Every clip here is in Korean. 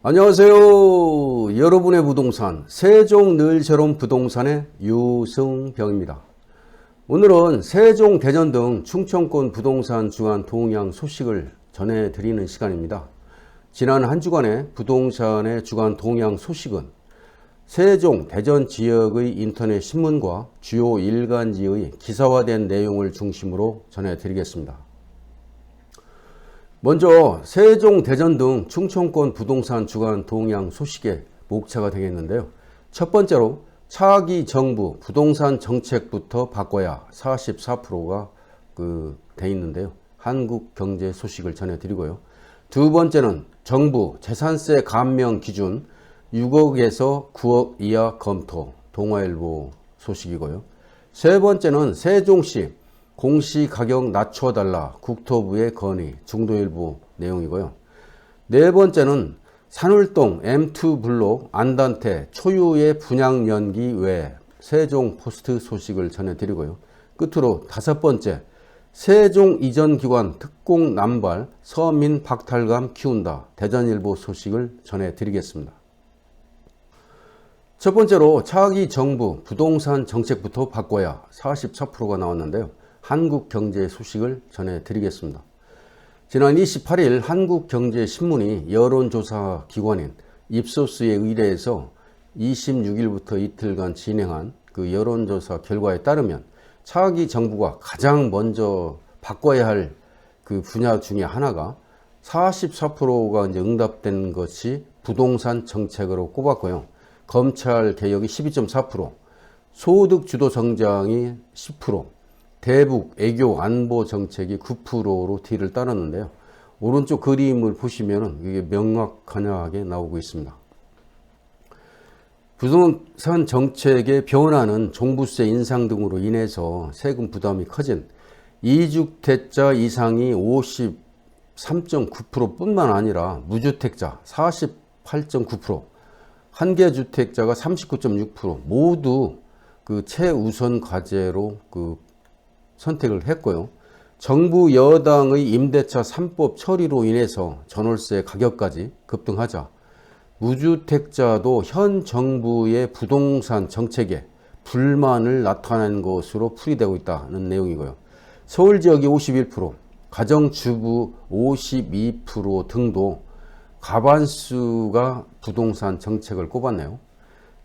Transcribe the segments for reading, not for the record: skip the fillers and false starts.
안녕하세요. 여러분의 부동산 세종 늘 새로운 부동산의 유승병입니다. 오늘은 세종, 대전 등 충청권 부동산 주간 동향 소식을 전해드리는 시간입니다. 지난 한 주간의 부동산의 주간 동향 소식은 세종, 대전 지역의 인터넷 신문과 주요 일간지의 기사화된 내용을 중심으로 전해드리겠습니다. 먼저 세종, 대전 등 충청권 부동산 주간 동향 소식에 목차가 되겠는데요. 첫 번째로 차기 정부 부동산 정책부터 바꿔야 44%가 돼 있는데요. 한국 경제 소식을 전해드리고요. 두 번째는 정부 재산세 감면 기준 6억에서 9억 이하 검토, 동아일보 소식이고요. 세 번째는 세종시 공시가격 낮춰달라 국토부의 건의, 중도일보 내용이고요. 네 번째는 산울동 M2 블록 안단태 초유의 분양 연기 외 세종 포스트 소식을 전해드리고요. 끝으로 다섯 번째, 세종 이전 기관 특공 남발 서민 박탈감 키운다 대전일보 소식을 전해드리겠습니다. 첫 번째로 차기 정부 부동산 정책부터 바꿔야 44%가 나왔는데요. 한국경제 소식을 전해드리겠습니다. 지난 28일 한국경제신문이 여론조사 기관인 입소스에 의뢰해서 26일부터 이틀간 진행한 그 여론조사 결과에 따르면 차기 정부가 가장 먼저 바꿔야 할 그 분야 중에 하나가 44%가 이제 응답된 것이 부동산 정책으로 꼽았고요. 검찰 개혁이 12.4%, 소득 주도 성장이 10%, 대북, 애교, 안보 정책이 9%로 뒤를 따랐는데요. 오른쪽 그림을 보시면 이게 명확하게 나오고 있습니다. 부동산 정책의 변화는 종부세 인상 등으로 인해서 세금 부담이 커진 2주택자 이상이 53.9% 뿐만 아니라 무주택자 48.9%, 한개주택자가 39.6% 모두 그 최우선 과제로 선택을 했고요. 정부 여당의 임대차 3법 처리로 인해서 전월세 가격까지 급등하자 무주택자도 현 정부의 부동산 정책에 불만을 나타낸 것으로 풀이되고 있다는 내용이고요. 서울 지역이 51%, 가정주부 52% 등도 과반수가 부동산 정책을 꼽았네요.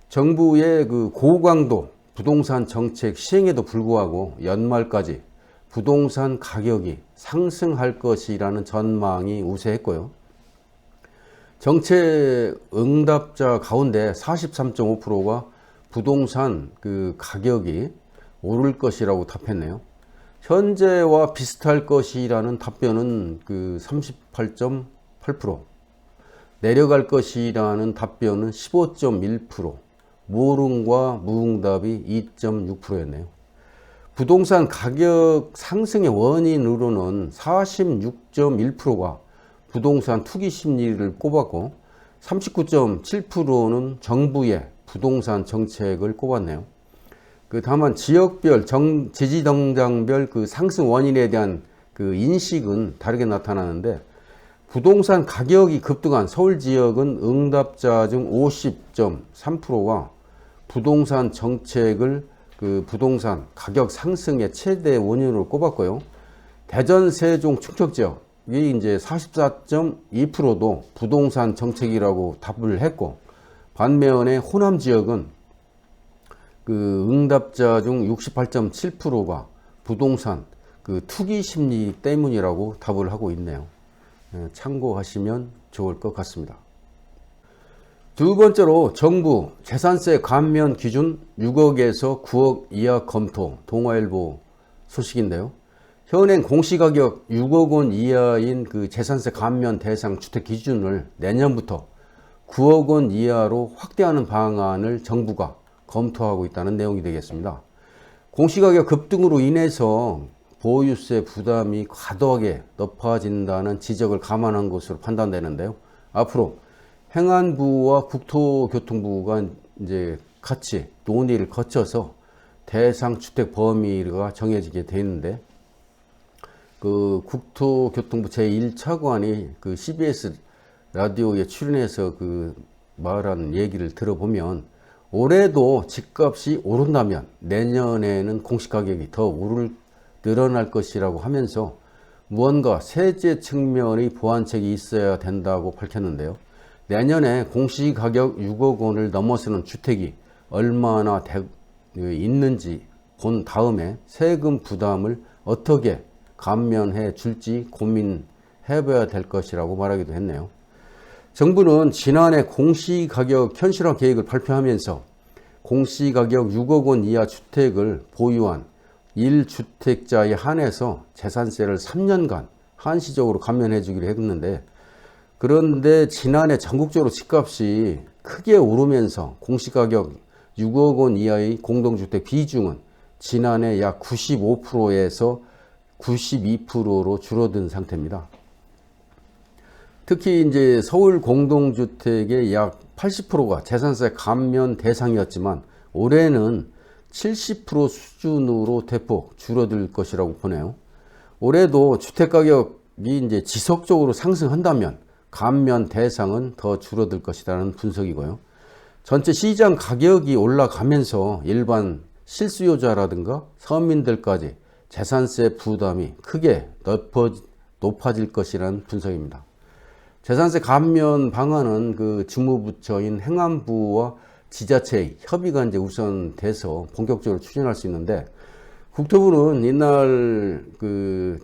정부의 그 고강도 부동산 정책 시행에도 불구하고 연말까지 부동산 가격이 상승할 것이라는 전망이 우세했고요. 정책 응답자 가운데 43.5%가 부동산 그 가격이 오를 것이라고 답했네요. 현재와 비슷할 것이라는 답변은 그 38.8%, 내려갈 것이라는 답변은 15.1%, 모름과 무응답이 2.6%였네요. 부동산 가격 상승의 원인으로는 46.1%가 부동산 투기 심리를 꼽았고 39.7%는 정부의 부동산 정책을 꼽았네요. 다만 지역별, 지지정당별 그 상승 원인에 대한 그 인식은 다르게 나타나는데 부동산 가격이 급등한 서울 지역은 응답자 중 50.3%가 부동산 정책을 부동산 가격 상승의 최대 원인으로 꼽았고요. 대전, 세종, 충청 지역이 이제 44.2%도 부동산 정책이라고 답을 했고, 반면에 호남 지역은 응답자 중 68.7%가 부동산 투기 심리 때문이라고 답을 하고 있네요. 참고하시면 좋을 것 같습니다. 두 번째로 정부 재산세 감면 기준 6억에서 9억 이하 검토, 동아일보 소식인데요. 현행 공시가격 6억 원 이하인 그 재산세 감면 대상 주택 기준을 내년부터 9억 원 이하로 확대하는 방안을 정부가 검토하고 있다는 내용이 되겠습니다. 공시가격 급등으로 인해서 보유세 부담이 과도하게 높아진다는 지적을 감안한 것으로 판단되는데요. 앞으로 행안부와 국토교통부가 이제 같이 논의를 거쳐서 대상 주택 범위가 정해지게 되는데, 국토교통부 제1차관이 CBS 라디오에 출연해서 그 말한 얘기를 들어보면 올해도 집값이 오른다면 내년에는 공시가격이 더 늘어날 것이라고 하면서 무언가 세제 측면의 보완책이 있어야 된다고 밝혔는데요. 내년에 공시가격 6억 원을 넘어서는 주택이 얼마나 있는지 본 다음에 세금 부담을 어떻게 감면해 줄지 고민해 봐야 될 것이라고 말하기도 했네요. 정부는 지난해 공시가격 현실화 계획을 발표하면서 공시가격 6억 원 이하 주택을 보유한 1주택자에 한해서 재산세를 3년간 한시적으로 감면해 주기로 했는데, 그런데 지난해 전국적으로 집값이 크게 오르면서 공시가격 6억 원 이하의 공동주택 비중은 지난해 약 95%에서 92%로 줄어든 상태입니다. 특히 이제 서울 공동주택의 약 80%가 재산세 감면 대상이었지만 올해는 70% 수준으로 대폭 줄어들 것이라고 보네요. 올해도 주택가격이 이제 지속적으로 상승한다면 감면 대상은 더 줄어들 것이라는 분석이고요. 전체 시장 가격이 올라가면서 일반 실수요자라든가 서민들까지 재산세 부담이 크게 높아질 것이라는 분석입니다. 재산세 감면 방안은 그 주무부처인 행안부와 지자체의 협의가 이제 우선 돼서 본격적으로 추진할 수 있는데, 국토부는 이날 그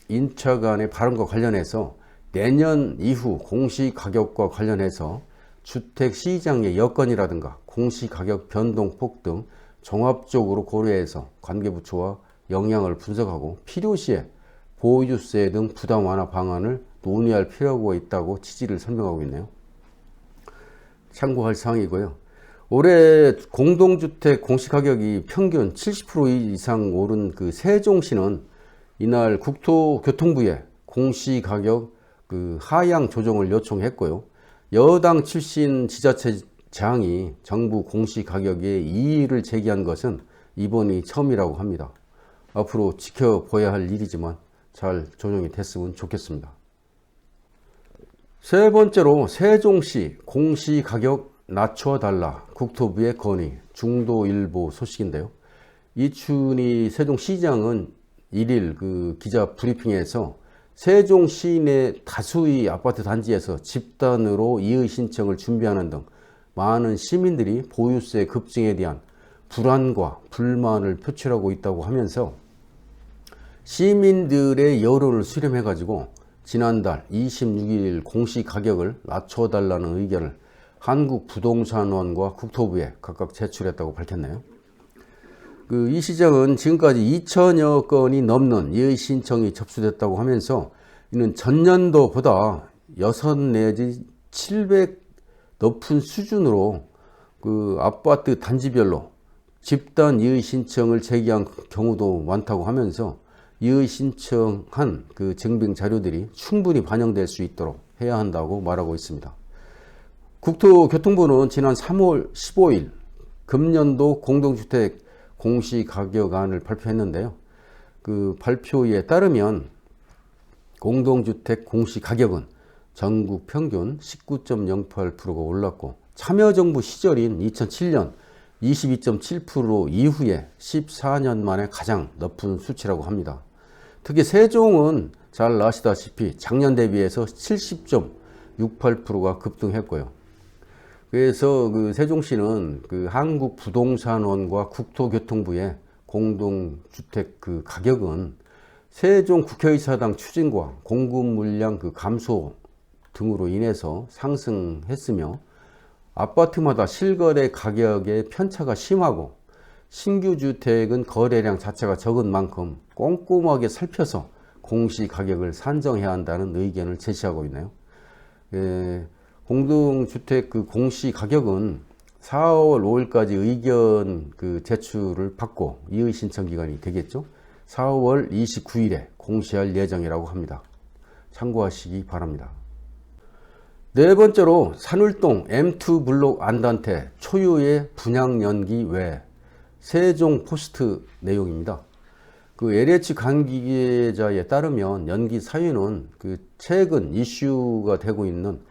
인차 간의 발언과 관련해서 내년 이후 공시가격과 관련해서 주택시장의 여건이라든가 공시가격 변동폭 등 종합적으로 고려해서 관계부처와 영향을 분석하고 필요시에 보유세 등 부담 완화 방안을 논의할 필요가 있다고 취지를 설명하고 있네요. 참고할 사항이고요. 올해 공동주택 공시가격이 평균 70% 이상 오른 그 세종시는 이날 국토교통부에 공시가격 그 하향 조정을 요청했고요. 여당 출신 지자체장이 정부 공시가격에 이의를 제기한 것은 이번이 처음이라고 합니다. 앞으로 지켜봐야 할 일이지만 잘 조정이 됐으면 좋겠습니다. 세 번째로 세종시 공시가격 낮춰달라 국토부의 건의, 중도일보 소식인데요. 이춘희 세종시장은 1일 그 기자 브리핑에서 세종 시내 다수의 아파트 단지에서 집단으로 이의 신청을 준비하는 등 많은 시민들이 보유세 급증에 대한 불안과 불만을 표출하고 있다고 하면서 시민들의 여론을 수렴해 가지고 지난달 26일 공시가격을 낮춰달라는 의견을 한국부동산원과 국토부에 각각 제출했다고 밝혔네요. 이 시장은 지금까지 2천여 건이 넘는 이의 신청이 접수됐다고 하면서 이는 전년도보다 6 내지 700 높은 수준으로 그 아파트 단지별로 집단 이의 신청을 제기한 경우도 많다고 하면서 이의 신청한 그 증빙 자료들이 충분히 반영될 수 있도록 해야 한다고 말하고 있습니다. 국토교통부는 지난 3월 15일 금년도 공동주택 공시가격안을 발표했는데요. 그 발표에 따르면 공동주택 공시가격은 전국 평균 19.08%가 올랐고 참여정부 시절인 2007년 22.7% 이후에 14년 만에 가장 높은 수치라고 합니다. 특히 세종은 잘 아시다시피 작년 대비해서 70.68%가 급등했고요. 그래서 그 세종시는 그 한국부동산원과 국토교통부의 공동주택 그 가격은 세종 국회의사당 추진과 공급 물량 그 감소 등으로 인해서 상승했으며 아파트마다 실거래 가격의 편차가 심하고 신규 주택은 거래량 자체가 적은 만큼 꼼꼼하게 살펴서 공시가격을 산정해야 한다는 의견을 제시하고 있네요. 공동주택 그 공시가격은 4월 5일까지 의견 그 제출을 받고 이의 신청 기간이 되겠죠. 4월 29일에 공시할 예정이라고 합니다. 참고하시기 바랍니다. 네 번째로 산울동 M2 블록 안단테 초유의 분양 연기 외 세종 포스트 내용입니다. 그 LH 관계자에 따르면 연기 사유는 그 최근 이슈가 되고 있는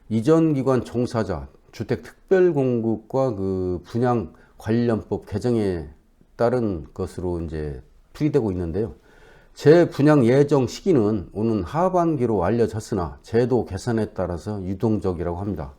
이전기관 종사자 주택특별공급과 그 분양관련법 개정에 따른 것으로 이제 풀이되고 있는데요. 재분양 예정 시기는 오는 하반기로 알려졌으나 제도 개선에 따라서 유동적이라고 합니다.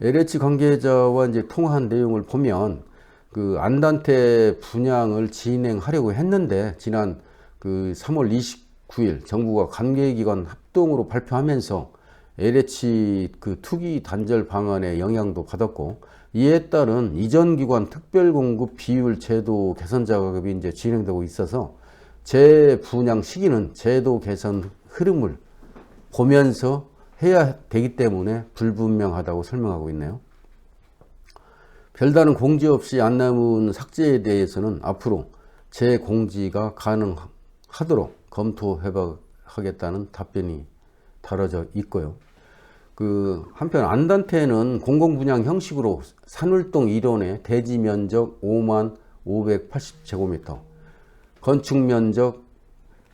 LH 관계자와 이제 통화한 내용을 보면 그 안단태 분양을 진행하려고 했는데 지난 그 3월 29일 정부가 관계기관 합동으로 발표하면서 LH 그 투기 단절 방안에 영향도 받았고, 이에 따른 이전기관 특별공급 비율 제도 개선 작업이 이제 진행되고 있어서 재분양 시기는 제도 개선 흐름을 보면서 해야 되기 때문에 불분명하다고 설명하고 있네요. 별다른 공지 없이 안 남은 삭제에 대해서는 앞으로 재공지가 가능하도록 검토해봐야겠다는 답변이 달아져 있고요. 한편 안단태는 공공분양 형식으로 산울동 1원에 대지 면적 5만 580제곱미터, 건축 면적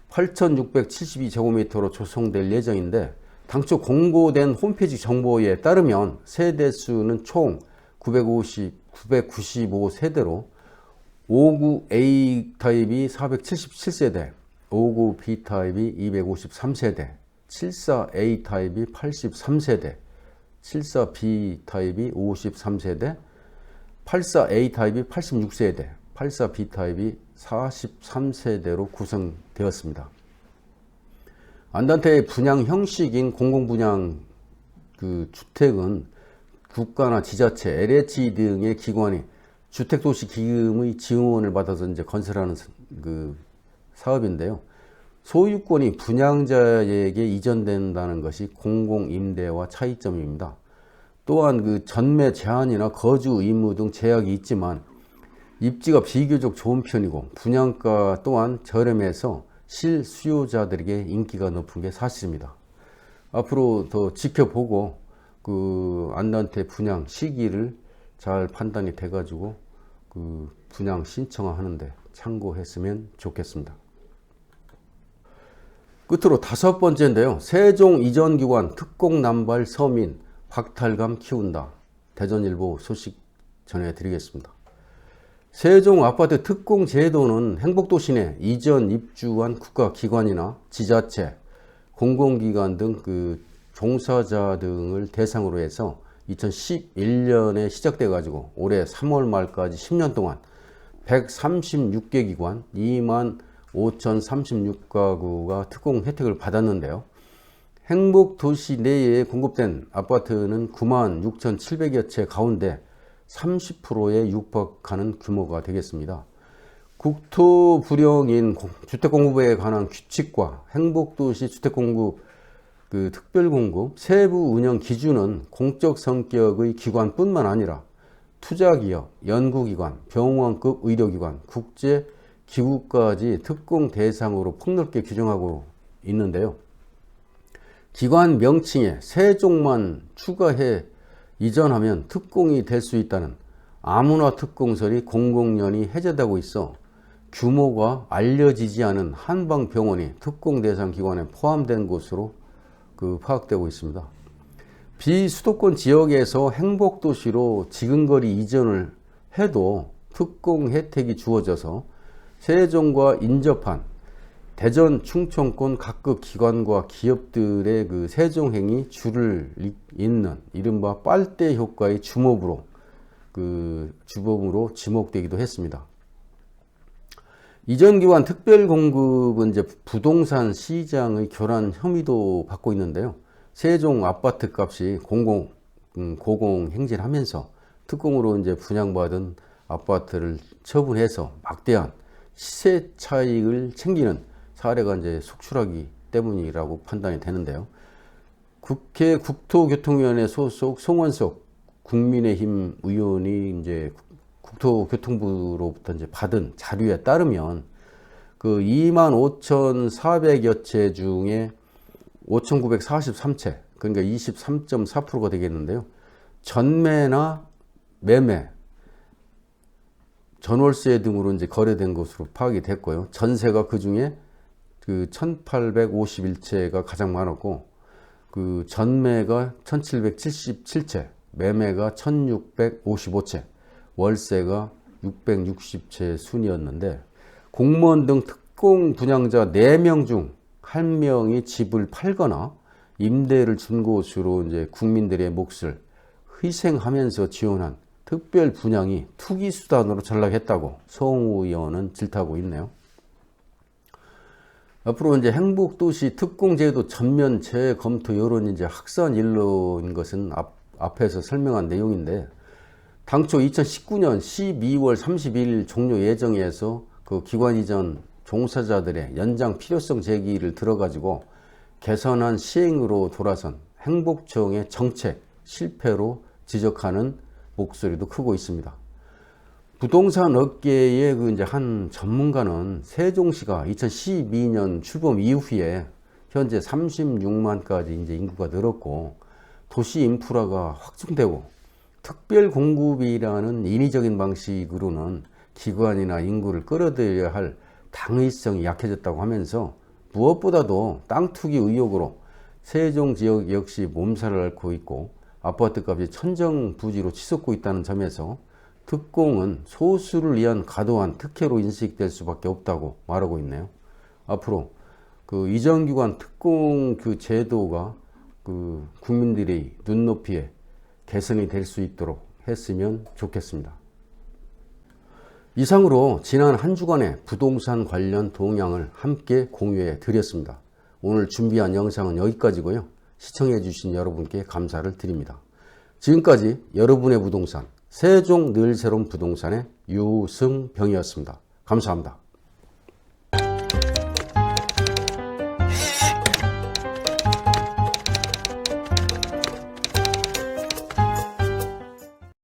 8,672제곱미터로 조성될 예정인데, 당초 공고된 홈페이지 정보에 따르면 세대수는 총 995세대로 59A 타입이 477세대, 59B 타입이 253세대, 74A 타입이 83세대, 74B 타입이 53세대, 84A 타입이 86세대, 84B 타입이 43세대로 구성되었습니다. 안단태의 분양 형식인 공공분양 주택은 국가나 지자체, LH 등의 기관이 주택도시기금의 지원을 받아서 이제 건설하는 사업인데요. 소유권이 분양자에게 이전된다는 것이 공공임대와 차이점입니다. 또한 전매 제한이나 거주 의무 등 제약이 있지만 입지가 비교적 좋은 편이고 분양가 또한 저렴해서 실수요자들에게 인기가 높은 게 사실입니다. 앞으로 더 지켜보고 안단태 분양 시기를 잘 판단이 돼 가지고 분양 신청하는데 참고했으면 좋겠습니다. 끝으로 5번째인데요. 세종 이전기관 특공남발 서민 박탈감 키운다. 대전일보 소식 전해드리겠습니다. 세종 아파트 특공 제도는 행복도시 내 이전 입주한 국가기관이나 지자체, 공공기관 등 종사자 등을 대상으로 해서 2011년에 시작돼 가지고 올해 3월 말까지 10년 동안 136개 기관 25,036가구가 특공 혜택을 받았는데요. 행복도시 내에 공급된 아파트는 96,700여 채 가운데 30%에 육박하는 규모가 되겠습니다. 국토부령인 주택공급에 관한 규칙과 행복도시 주택공급 특별공급 세부 운영 기준은 공적 성격의 기관뿐만 아니라 투자기업, 연구기관, 병원급 의료기관, 국제기구까지 특공 대상으로 폭넓게 규정하고 있는데요. 기관 명칭에 세종만 추가해 이전하면 특공이 될 수 있다는 아무나 특공설이 공공연히 해제되고 있어 규모가 알려지지 않은 한방병원이 특공 대상 기관에 포함된 것으로 파악되고 있습니다. 비수도권 지역에서 행복도시로 지근거리 이전을 해도 특공 혜택이 주어져서 세종과 인접한 대전, 충청권 각급 기관과 기업들의 세종행이 줄을 잇는 이른바 빨대 효과의 주범으로 지목되기도 했습니다. 이전기관 특별공급은 이제 부동산 시장의 교란 혐의도 받고 있는데요. 세종 아파트 값이 고공행진하면서 특공으로 이제 분양받은 아파트를 처분해서 막대한 시세 차익을 챙기는 사례가 이제 속출하기 때문이라고 판단이 되는데요. 국회 국토교통위원회 소속 송원석 국민의힘 의원이 이제 국토교통부로부터 이제 받은 자료에 따르면 25,400여 채 중에 5,943채, 그러니까 23.4%가 되겠는데요. 전매나 매매, 전월세 등으로 이제 거래된 것으로 파악이 됐고요. 전세가 그 중에 1,851채가 가장 많았고, 그 전매가 1777채, 매매가 1655채, 월세가 660채 순이었는데 공무원 등 특공 분양자 4명 중 1명이 집을 팔거나 임대를 준 곳으로 이제 국민들의 몫을 희생하면서 지원한 특별 분양이 투기 수단으로 전락했다고 서홍우 의원은 질타하고 있네요. 앞으로 이제 행복도시 특공제도 전면 재검토 여론 이제 확산 일로인 것은 앞에서 설명한 내용인데 당초 2019년 12월 31일 종료 예정에서 그 기관 이전 종사자들의 연장 필요성 제기를 들어가지고 개선안 시행으로 돌아선 행복청의 정책 실패로 지적하는 목소리도 크고 있습니다. 부동산 업계의 그 이제 한 전문가는 세종시가 2012년 출범 이후에 현재 36만까지 이제 인구가 늘었고 도시 인프라가 확충되고 특별 공급이라는 인위적인 방식으로는 기관이나 인구를 끌어들여야 할 당위성이 약해졌다고 하면서 무엇보다도 땅 투기 의혹으로 세종 지역 역시 몸살을 앓고 있고 아파트값이 천정부지로 치솟고 있다는 점에서 특공은 소수를 위한 과도한 특혜로 인식될 수밖에 없다고 말하고 있네요. 앞으로 그 이전기관 특공 그 제도가 그 국민들의 눈높이에 개선이 될 수 있도록 했으면 좋겠습니다. 이상으로 지난 한 주간의 부동산 관련 동향을 함께 공유해 드렸습니다. 오늘 준비한 영상은 여기까지고요. 시청해 주신 여러분께 감사를 드립니다. 지금까지 여러분의 부동산 세종 늘 새로운 부동산의 유승병이었습니다. 감사합니다.